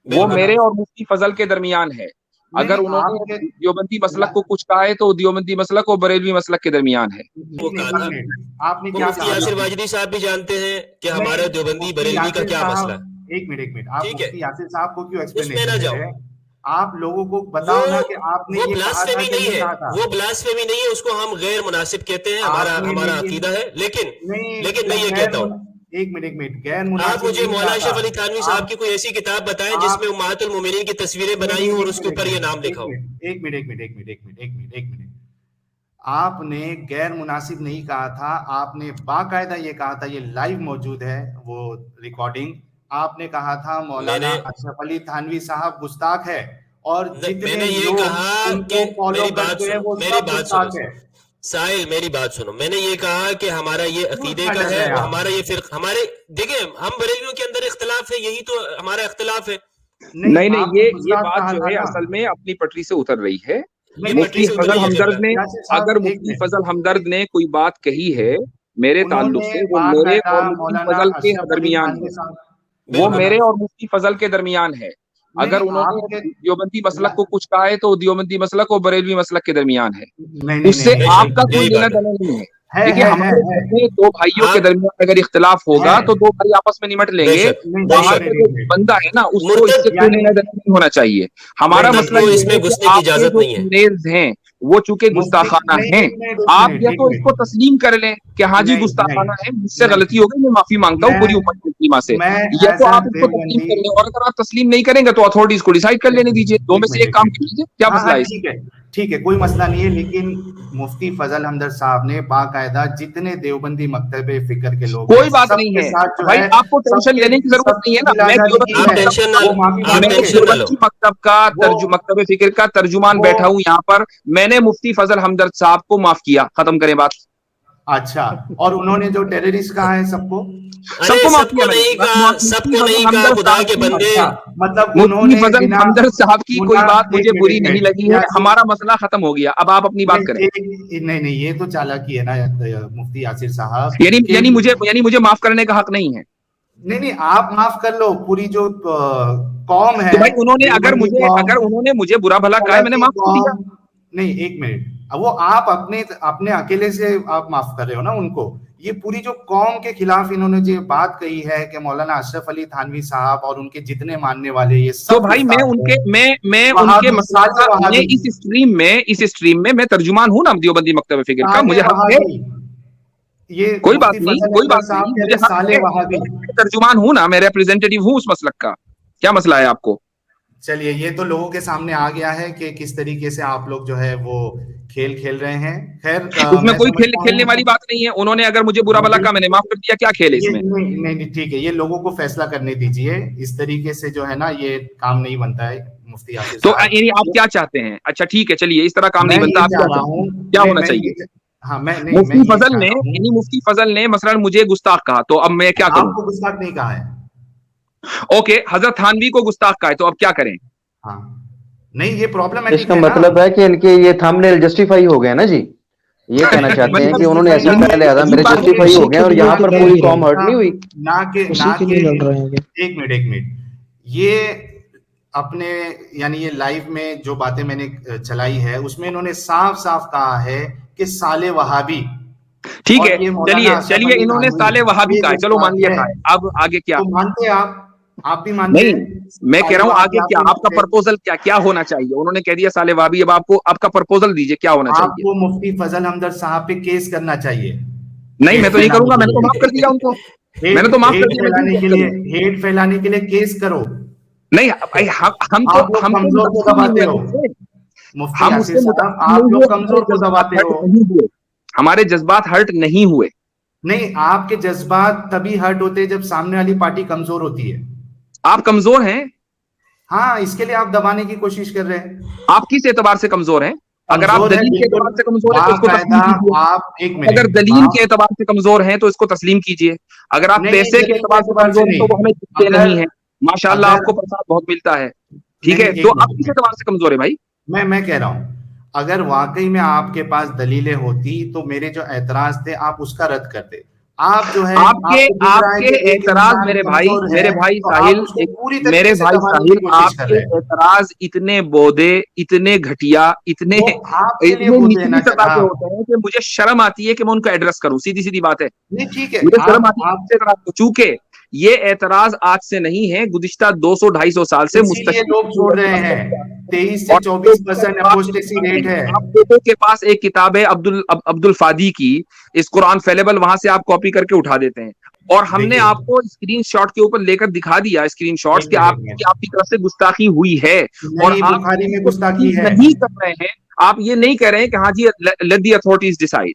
وہ میرے اور مفتی فضل کے درمیان ہے. اگر انہوں نے دیوبندی مسلک کو کچھ کہا ہے تو دیوبندی مسلک اور بریلوی مسلک کے درمیان ہے. وہ کہا تھا آپ نے کیا کہا؟ مفتی یاسر واجدی صاحب بھی جانتے ہیں کہ ہمارا دیوبندی بریلوی کا کیا مسئلہ ہے. ایک منٹ آپ مفتی یاسر صاحب کو کیوں ایکسپلینیشن دے رہے ہیں؟ آپ لوگوں کو بتاؤ نا کہ آپ نے یہ کہا تھا کہ نہیں کہا تھا. وہ بلاسفیمی نہیں ہے, اس کو ہم غیر مناسب کہتے ہیں, ہمارا عقیدہ ہے. لیکن میں یہ کہتا ہوں, ایک منٹ غیر مناسب. آپ مجھے مولانا اشرف علی تھانوی صاحب کی کوئی ایسی کتاب بتائیں جس میں امہات المومنین کی تصویریں بنائی ہوں اور اس کے اوپر یہ نام لکھا ہو. ایک منٹ آپ نے غیر مناسب نہیں کہا تھا, آپ نے باقاعدہ یہ کہا تھا, یہ لائیو موجود ہے وہ ریکارڈنگ. آپ نے کہا تھا مولانا اشرف علی تھانوی صاحب گستاخ ہے اور جتنے لوگ ان کو فالو کرتے ہیں وہ سب گستاخ ہے. ساحل میری بات سنو, میں نے یہ کہا کہ ہمارا یہ عقیدے کا ہے, ہمارا یہ فرق, ہمارے دیکھیں ہم بریلویوں کے اندر اختلاف ہے, یہی تو ہمارا اختلاف ہے. نہیں یہ بات جو ہے اصل میں اپنی پٹری سے اتر رہی ہے. مفتی فضل ہمدرد نے, اگر مفتی فضل ہمدرد نے کوئی بات کہی ہے میرے تعلق سے, وہ میرے اور مفتی فضل کے درمیان ہے, وہ میرے اور مفتی فضل کے درمیان ہے. اگر انہوں نے دیوبندی مسلک کو کچھ کہا ہے تو دیوبندی مسلک اور بریلوی مسلک کے درمیان ہے, اس سے آپ کا کوئی لینا دینا نہیں ہے. دیکھیے ہمارے دو بھائیوں کے درمیان اگر اختلاف ہوگا تو دو بھائی آپس میں نمٹ لیں گے. باہر کا جو بندہ ہے نا اس کو اس سے کوئی لینا دینا نہیں ہونا چاہیے. ہمارا مسئلہ اس میں گھسنے کی اجازت نہیں ہے. انگریز ہیں وہ چونکہ گستاخانہ ہیں, آپ یا تو اس کو تسلیم کر لیں کہ ہاں جی گستاخانہ ہے, مجھ سے غلطی ہو گئی, میں معافی مانگتا ہوں پوری امت کی ماں سے, یا تو آپ اس کو تسلیم کر لیں. اور اگر آپ تسلیم نہیں کریں گے تو اتھارٹیز کو ڈیسائیڈ کر لینے دیجیے, دو میں سے ایک کام کر لیجیے. کیا مسئلہ ہے؟ ٹھیک ہے, کوئی مسئلہ نہیں ہے. لیکن مفتی فضل ہمدرد صاحب نے باقاعدہ جتنے دیوبندی مکتب فکر کے لوگ, کوئی بات نہیں ہے بھائی, آپ کو ٹینشن لینے کی ضرورت نہیں ہے نا. میں دیوبندی مکتب کا مکتب فکر کا ترجمان بیٹھا ہوں یہاں پر, میں نے مفتی فضل ہمدرد صاحب کو معاف کیا, ختم کریں بات. اچھا, اور انہوں نے جو ٹیررسٹ کہا ہے سب کو معاف کیا. مطلب مفتی فضل ہمدرد صاحب کی کوئی بات مجھے بری نہیں لگی ہے, ہمارا مسئلہ ختم ہو گیا. اب آپ اپنی بات کریں. نہیں یہ تو چالاکی ہے نا مفتی یاسر صاحب, یعنی مجھے معاف کرنے کا حق نہیں ہے. نہیں آپ معاف کر لو. پوری جو قوم ہے بھائی, اگر انہوں نے مجھے برا بھلا کہا ہے, میں نے معاف کر دیا. نہیں ایک منٹ, وہ آپ اپنے اکیلے سے آپ معاف کر رہے ہو نا ان کو. یہ پوری جو قوم کے خلاف انہوں نے جو بات کہی ہے کہ مولانا اشرف علی تھانوی صاحب اور ان کے جتنے ماننے والے, یہ سب تو بھائی میں ان کے مسائل اس اسٹریم میں میں ترجمان ہوں نا دیوبندی مکتب فکر کا, مجھے حق ہے. کوئی بات نہیں, مجھے حق ہے, ترجمان ہوں نا, میں ریپریزنٹیٹیو ہوں اس مسلک کا. کیا مسئلہ ہے آپ کو؟ چلیے, یہ تو لوگوں کے سامنے آ گیا ہے کہ کس طریقے سے آپ لوگ جو ہے وہ کھیل رہے ہیں. خیر, اس میں کوئی کھیلنے والی بات نہیں ہے. انہوں نے اگر مجھے برا بھلا کہا, میں نے معاف کر دیا. کیا کھیل ہے اس میں؟ نہیں ٹھیک ہے, یہ لوگوں کو فیصلہ کرنے دیجئے. اس طریقے سے جو ہے نا یہ کام نہیں بنتا ہے مفتی یاسر صاحب. تو یعنی آپ کیا چاہتے ہیں؟ اچھا ٹھیک ہے, چلیے, اس طرح کام نہیں بنتا. آپ کیا ہونا چاہیے؟ مفتی فضل نے مثلا مجھے گستاخ کہا, تو اب میں کیا کروں؟ آپ کو گستاخ نہیں کہا ہے. اوکے, حضرت تھانوی کو گستاخ کہا ہے, تو اب کیا کریں؟ ہاں نہیں, یہ پرابلم اس کا مطلب ہے کہ ان کے یہ تھمبنیل جسٹیفائی ہو گیا نا جی. یہ کہنا چاہتے ہیں کہ انہوں نے ایسے کہا لہذا میرے جسٹیفائی ہو گئے, اور یہاں پر پوری قوم ہرٹ نہیں ہوئی. ایک منٹ, یہ اپنے یعنی یہ لائیو میں جو باتیں میں نے چلائی ہے اس میں انہوں نے صاف کہا ہے کہ سالے وہابی. ٹھیک ہے, چلیے انہوں نے سالے وہابی کہا ہے, چلو مان لیا کہا ہے. اب آگے کیا مانتے ہیں آپ بھی مانتے ہیں؟ میں کہہ رہا ہوں آگے کیا, آپ کا پرپوزل کیا ہونا چاہیے؟ انہوں نے کہہ دیا سالے وہابی, اب آپ کا پرپوزل دیجئے, کیا ہونا چاہیے؟ آپ کو مفتی فضل ہمدرد صاحب پہ کیس کرنا چاہیے. نہیں, میں تو نہیں کروں گا, میں نے تو معاف کر دیا ان کو. میں نے تو معاف کر دیا. ہیٹ پھیلانے کے لیے کیس کرو. نہیں, ہم کمزور کو دباتے ہو. مفتی یاسر صاحب, آپ لوگ کمزور کو دباتے ہو. ہمارے جذبات ہرٹ نہیں ہوئے. نہیں, آپ کے جذبات تبھی ہرٹ ہوتے جب سامنے والی پارٹی کمزور ہوتی ہے. آپ کمزور ہیں. ہاں, اس کے لیے آپ دبانے کی کوشش کر رہے ہیں. آپ کس اعتبار سے کمزور ہیں؟ اگر آپ دلیل کے اعتبار سے کمزور ہیں تو اس کو تسلیم کیجیے. اگر دلیل کے اعتبار سے کمزور ہیں تو اس کو تسلیم کیجیے. اگر آپ پیسے کے اعتبار سے کمزور ہیں تو وہ ہمیں دکھتے نہیں ہیں. ماشاءاللہ آپ کو پیسہ بہت ملتا ہے, ٹھیک ہے, تو آپ کس اعتبار سے کمزور ہے بھائی؟ میں کہہ رہا ہوں, اگر واقعی میں آپ کے پاس دلیلیں ہوتی تو میرے جو اعتراض تھے آپ اس کا رد کرتے. آپ جو ہے آپ کے اعتراض میرے بھائی ساحل آپ کے اعتراض اتنے بودے، اتنے گھٹیا، اتنے نچلی سطح کے ہوتے ہیں کہ مجھے شرم آتی ہے کہ میں ان کو ایڈریس کروں. سیدھی سیدھی بات ہے، مجھے شرم آتی ہے. چونکہ یہ اعتراض آج سے نہیں ہے، گزشتہ 200-250 سال سے لوگ چھوڑ رہے ہیں. 23 سے 24% اپوسٹیسی ریٹ ہے. آپ کے پاس ایک کتاب ہے عبد الفادی کی، اس قرآن فیلیبل، وہاں سے آپ کاپی کر کے اٹھا دیتے ہیں. اور ہم نے آپ کو اسکرین شاٹ کے اوپر لے کر دکھا دیا اسکرین شاٹس کہ آپ کی طرف سے گستاخی ہوئی ہے، اور آپ بخاری میں گستاخی ہے نہیں کر رہے ہیں. آپ یہ نہیں کہہ رہے ہیں کہ ہاں جی لیٹ دی اتھارٹیز ڈیسائیڈ.